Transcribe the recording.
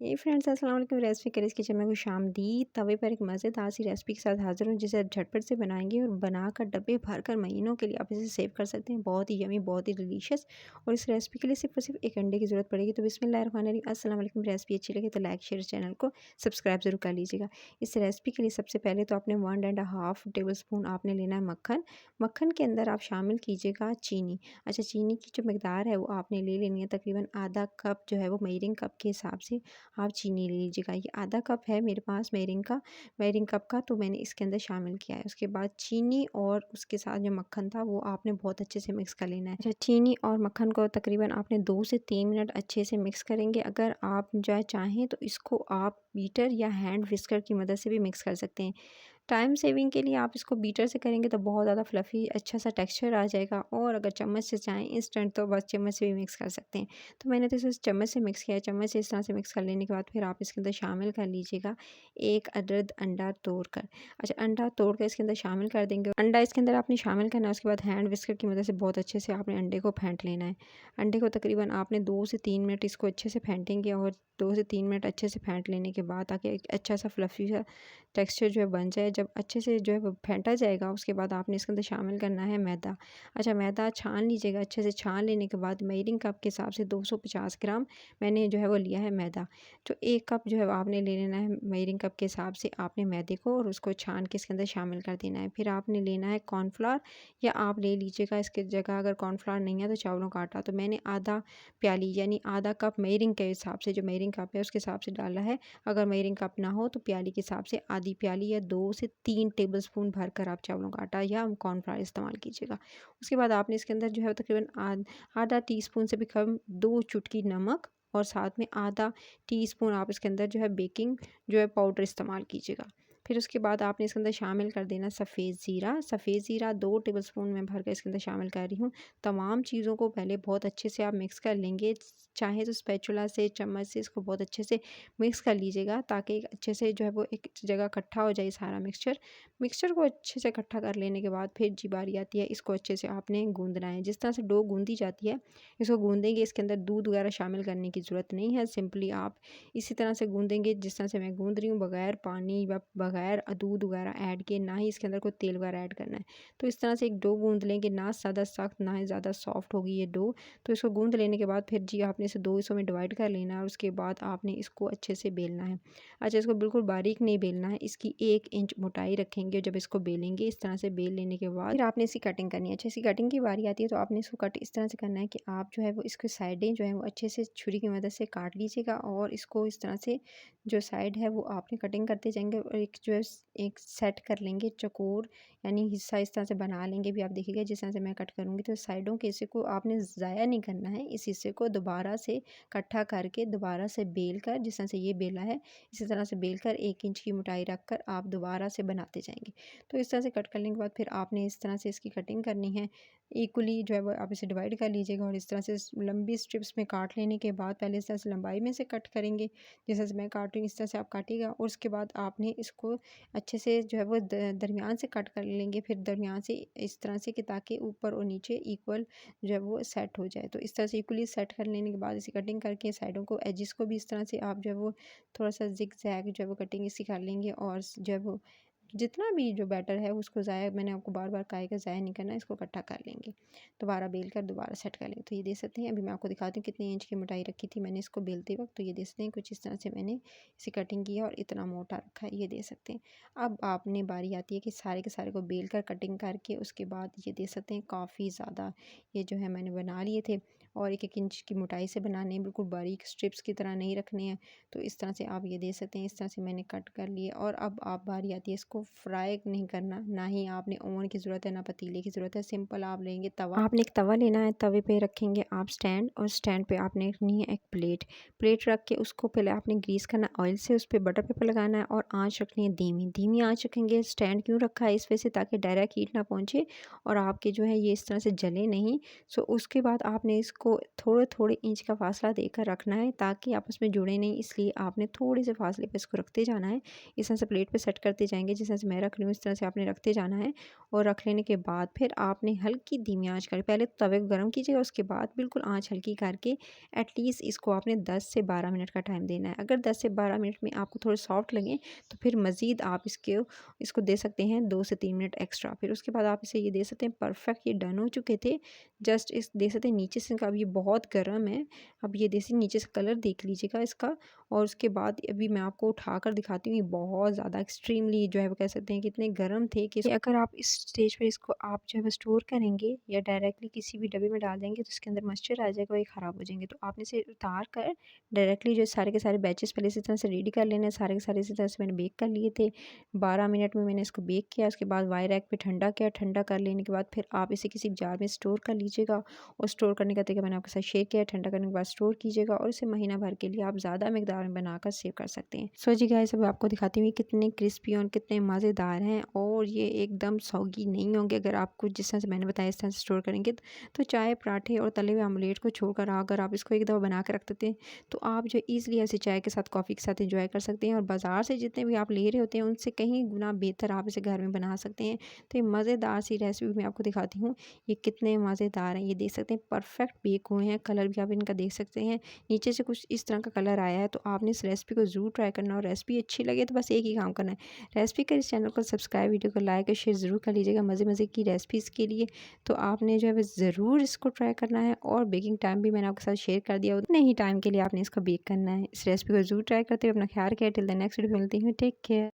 ये फ्रेंड्स अस्सलाम वालेकुम। रेसिपी करीज किचन में खुश आमदीद। तवे पर एक मज़ेदार सी रेसिपी के साथ हाजिर हूँ जिसे आप झटपट से बनाएंगे और बनाकर डब्बे भर कर महीनों के लिए आप इसे सेव कर सकते हैं। बहुत ही यमी, बहुत ही डिलीशियस। और इस रेसिपी के लिए सिर्फ और सिर्फ एक अंडे की ज़रूरत पड़ेगी। तो बिस्मिल्लाहिर्रहमानिर्रहीम। अस्सलाम वालेकुम। रेसिपी अच्छी लगे तो लाइक शेयर, चैनल को सब्सक्राइब जरूर कर लीजिएगा। इस रेसिपी के लिए सबसे पहले तो आपने 1.5 टेबल स्पून आपने लेना है मक्खन। मक्खन के अंदर आप शामिल कीजिएगा चीनी। अच्छा, चीनी की जो मकदार है वो आपने ले लेनी है तकरीबन आधा कप, जो है वो मेजरिंग कप के हिसाब से आप चीनी ले लीजिएगा। ये आधा कप है मेरे पास मेजरिंग कप का, तो मैंने इसके अंदर शामिल किया है। उसके बाद चीनी और उसके साथ जो मक्खन था वो आपने बहुत अच्छे से मिक्स कर लेना है। अच्छा, चीनी और मक्खन को तकरीबन आपने 2 से 3 मिनट अच्छे से मिक्स करेंगे। अगर आप जो है चाहें तो इसको आप बीटर या हैंड विस्कर की मदद से भी मिक्स कर सकते हैं। टाइम सेविंग के लिए आप इसको बीटर से करेंगे तो बहुत ज़्यादा फ्लफ़ी अच्छा सा टेक्सचर आ जाएगा। और अगर चम्मच से चाहें इंस्टेंट तो बस चम्मच से भी मिक्स कर सकते हैं। तो मैंने तो इसे चम्मच से मिक्स किया है। चम्मच से इस तरह से मिक्स कर लेने के बाद फिर आप इसके अंदर शामिल कर लीजिएगा एक अदद अंडा तोड़कर। अच्छा, अंडा तोड़ कर इसके अंदर शामिल कर देंगे। अंडा इसके अंदर आपने शामिल करना है। उसके बाद हैंड विस्कर की मदद से बहुत अच्छे से आपने अंडे को फेंट लेना है। अंडे को तकरीबन आपने 2 से 3 मिनट इसको अच्छे से फेंटेंगे। और 2 से 3 मिनट अच्छे से फेंट लेने के बाद ताकि एक अच्छा सा फ्लफ़ी सा टेक्सचर जो है बन जाए। जब अच्छे से जो है वो फेंटा जाएगा उसके बाद आपने इसके अंदर शामिल करना है मैदा। अच्छा, मैदा छान लीजिएगा। अच्छे से छान लेने के बाद मेजरिंग कप के हिसाब से 250 ग्राम मैंने जो है वो लिया है मैदा। तो 1 कप जो है वो आपने ले लेना है मेजरिंग कप के हिसाब से आपने मैदे को, और उसको छान के इसके अंदर शामिल कर देना है। फिर आपने लेना है कॉर्नफ्लावर, या आप ले लीजिएगा इसकी जगह अगर कॉर्नफ्लावर नहीं है तो चावलों का आटा। तो मैंने आधा प्याली यानी आधा कप मेजरिंग के हिसाब से, जो मेजरिंग कप है उसके हिसाब से डाला है। अगर मेजरिंग कप ना हो तो प्याली के हिसाब से आधी प्याली या 2 से 3 टेबलस्पून भरकर आप चावलों का आटा या कॉर्नफ्लावर इस्तेमाल कीजिएगा। उसके बाद आपने इसके अंदर जो है तकरीबन आधा टीस्पून से भी कम 2 चुटकी नमक, और साथ में आधा टीस्पून आप इसके अंदर जो है बेकिंग जो है पाउडर इस्तेमाल कीजिएगा। फिर उसके बाद आपने इसके अंदर शामिल कर देना सफ़ेद ज़ीरा। सफ़ेद ज़ीरा 2 टेबलस्पून में भर कर इसके अंदर शामिल कर रही हूँ। तमाम चीज़ों को पहले बहुत अच्छे से आप मिक्स कर लेंगे। चाहे तो स्पैचुला से, चम्मच से इसको बहुत अच्छे से मिक्स कर लीजिएगा ताकि एक अच्छे से जो है वो एक जगह इकट्ठा हो जाए सारा मिक्सचर। मिक्सचर को अच्छे से इकट्ठा कर लेने के बाद फिर जी बारी आती है इसको अच्छे से आपने गूँदना है। जिस तरह से डो गूँदी जाती है इसको गूँदेंगे। इसके अंदर दूध वगैरह शामिल करने की ज़रूरत नहीं है। सिंपली आप इसी तरह से गूँदेंगे जिस तरह से मैं गूँध रही हूँ, बगैर पानी व बगैर दूध वगैरह ऐड किए, ना ही इसके अंदर कोई तेल वगैरह ऐड करना है। तो इस तरह से एक डो गूँध लेंगे, ना ज़्यादा सख्त ना ही ज़्यादा सॉफ्ट होगी ये डो। तो इसको गूँध लेने के बाद फिर जी आपने इसे 2 हिस्सों में डिवाइड कर लेना है, और उसके बाद आपने इसको अच्छे से बेलना है। अच्छा, इसको बिल्कुल बारीक नहीं बेलना है, इसकी 1 इंच मोटाई रखेंगे। और जब इसको बेलेंगे इस तरह से बेल लेने के बाद फिर आपने इसकी कटिंग करनी है। अच्छा, इसकी कटिंग की बारी आती है तो आपने इसको कट इस तरह से करना है कि आप जो है वो इसकी साइडें जो है वो अच्छे से छुरी की मदद से काट लीजिएगा। और इसको इस तरह से जो साइड है वो आपने कटिंग करते जाएंगे, और एक जो है एक सेट कर लेंगे चौकोर, यानी हिस्सा इस तरह से बना लेंगे। भी आप देखिएगा जिस तरह से मैं कट करूँगी तो साइडों के हिस्से को आपने ज़ाया नहीं करना है। इस हिस्से को दोबारा से इकट्ठा करके दोबारा से बेल कर, जिस तरह से ये बेला है इसी तरह से बेल कर 1 इंच की मोटाई रख कर आप दोबारा से बनाते जाएंगे। तो इस तरह से कट करने के बाद फिर आपने इस तरह से इसकी कटिंग करनी है। इक्वली जो है वो आप इसे डिवाइड कर लीजिएगा, और इस तरह से लंबी स्ट्रिप्स में काट लेने के बाद पहले इस तरह से लंबाई में से कट करेंगे। जिस तरह से मैं काट रही हूँ इस तरह से आप काटिएगा, और उसके बाद आपने इसको अच्छे से जो है वो दरमियान से कट कर लेंगे। फिर दरमियान से इस तरह से कि ताकि ऊपर और नीचे इक्वल जो है वो सेट हो जाए। तो इस तरह से इक्वली सेट कर लेने के बाद इसे कटिंग करके साइडों को, एजिस को भी इस तरह से आप जो है वो थोड़ा सा जिग जैग जो है वो कटिंग इसकी कर लेंगे। और जो है वो जितना भी जो बैटर है उसको ज़ाया, मैंने आपको बार बार कहा है कि ज़ाया नहीं करना, इसको इकट्ठा कर लेंगे। दोबारा बेल कर दोबारा सेट कर लेंगे। तो ये देख सकते हैं, अभी मैं आपको दिखाती हूँ कितनी इंच की मोटाई रखी थी मैंने इसको बेलते वक्त। तो ये देख सकते हैं कुछ इस तरह से मैंने इसे कटिंग की है और इतना मोटा रखा है, ये देख सकते हैं। अब आपने बारी आती है कि सारे के सारे को बेल कर कटिंग करके उसके बाद ये देख सकते हैं काफ़ी ज़्यादा ये जो है मैंने बना लिए थे। और 1-1 इंच की मोटाई से बनाने हैं, बिल्कुल बारीक स्ट्रिप्स की तरह नहीं रखने हैं। तो इस तरह से आप ये देख सकते हैं, इस तरह से मैंने कट कर लिए। और अब आप बारी आती है इसको फ्राई नहीं करना, ना ही आपने ओवन की ज़रूरत है ना पतीले की ज़रूरत है। सिंपल आप लेंगे तवा, आपने एक तवा लेना है, तवे पे रखेंगे आप स्टैंड, और स्टैंड पे आपने रखनी है एक प्लेट रख के उसको पहले आपने ग्रीस करना ऑयल से, उस पर बटर पेपर लगाना है और आँच रखनी है धीमी। धीमी आँच रखेंगे। स्टैंड क्यों रखा है इस वजह से ताकि डायरेक्ट हीट ना पहुँचे और आपके जो है ये इस तरह से जले नहीं। सो उसके बाद आपने इस इसको थोड़े-थोड़े इंच का फ़ासला देकर रखना है ताकि आपस में जुड़े नहीं, इसलिए आपने थोड़े से फ़ासले पे इसको रखते जाना है। इस तरह से प्लेट पे सेट करते जाएँगे, जिस तरह से मैं रख रही हूँ इस तरह से आपने रखते जाना है। और रख लेने के बाद फिर आपने हल्की धीमी आँच कर पहले तो तवे को गरम कीजिएगा, उसके बाद बिल्कुल आँच हल्की करके एटलीस्ट इसको आपने 10 से 12 मिनट का टाइम देना है। अगर 10 से 12 मिनट में आपको थोड़े सॉफ्ट लगें तो फिर मज़ीद आप इसको दे सकते हैं 2 से 3 मिनट एक्स्ट्रा। फिर उसके बाद आप इसे ये दे सकते हैं, परफेक्ट ये डन हो चुके थे। जस्ट इस दे सकते हैं नीचे से, अब ये बहुत गर्म है। अब ये देसी नीचे से कलर देख लीजिएगा इसका। और उसके बाद अभी मैं आपको उठाकर दिखाती हूँ, ये बहुत ज़्यादा एक्सट्रीमली जो है वो कह सकते हैं कि इतने गर्म थे कि अगर आप इस स्टेज पर इसको आप जो है वो स्टोर करेंगे या डायरेक्टली किसी भी डब्बे में डाल देंगे तो इसके अंदर मॉइस्चर आ जाएगा, ये ख़राब हो जाएंगे। तो आपने इसे उतार कर डायरेक्टली जो सारे के सारे बैचेस पहले इसी तरह से रेडी कर लेने हैं। सारे के सारे इसी तरह से मैंने बेक कर लिए थे। 12 मिनट में मैंने इसको बेक किया। उसके बाद वाई रैक पे ठंडा किया। ठंडा कर लेने के बाद फिर आप इसे किसी जार में स्टोर कर लीजिएगा। और स्टोर करने का तरीका मैंने आपके साथ शेयर किया है। ठंडा करने के बाद स्टोर कीजिएगा और इसे महीना भर के लिए आप ज़्यादा मिकदार में बनाकर सेव कर सकते हैं। सो जी गाइस, अब आपको दिखाती हूँ कितने क्रिस्पी और कितने मज़ेदार हैं, और ये एकदम सौगी नहीं होंगे अगर आपको जिस तरह से मैंने बताया इस तरह से स्टोर करेंगे। तो चाय, पराठे और तले हुए ऑमलेट को छोड़कर अगर आप इसको एक दफ़ा बना के रख देते हैं तो आप जो ईज़िली ऐसे चाय के साथ, कॉफ़ी के साथ एंजॉय कर सकते हैं। और बाज़ार से जितने भी आप ले रहे होते हैं उनसे कहीं गुना बेहतर आप इसे घर में बना सकते हैं। तो ये मज़ेदार सी रेसिपी मैं आपको दिखाती हूँ, ये कितने मज़ेदार हैं। ये देख सकते हैं परफेक्ट बेक हुए हैं, कलर भी आप इनका देख सकते हैं। नीचे से कुछ इस तरह का कलर आया है। तो आपने इस रेसिपी को ज़रूर ट्राई करना, और रेसिपी अच्छी लगे तो बस एक ही काम करना है, रेसिपी का इस चैनल को सब्सक्राइब, वीडियो को लाइक और शेयर ज़रूर कर लीजिएगा मज़े मज़े की रेसिपीज़ के लिए। तो आपने जो है वो ज़रूर इसको ट्राई करना है, और बेकिंग टाइम भी मैंने आपके साथ शेयर कर दिया, उतने ही टाइम के लिए आपने इसको बेक करना है। इस रेसिपी को ज़रूर ट्राई करते हुए अपना ख्याल रखिए। टिल द नेक्स्ट वीडियो मिलती हूँ। Take care.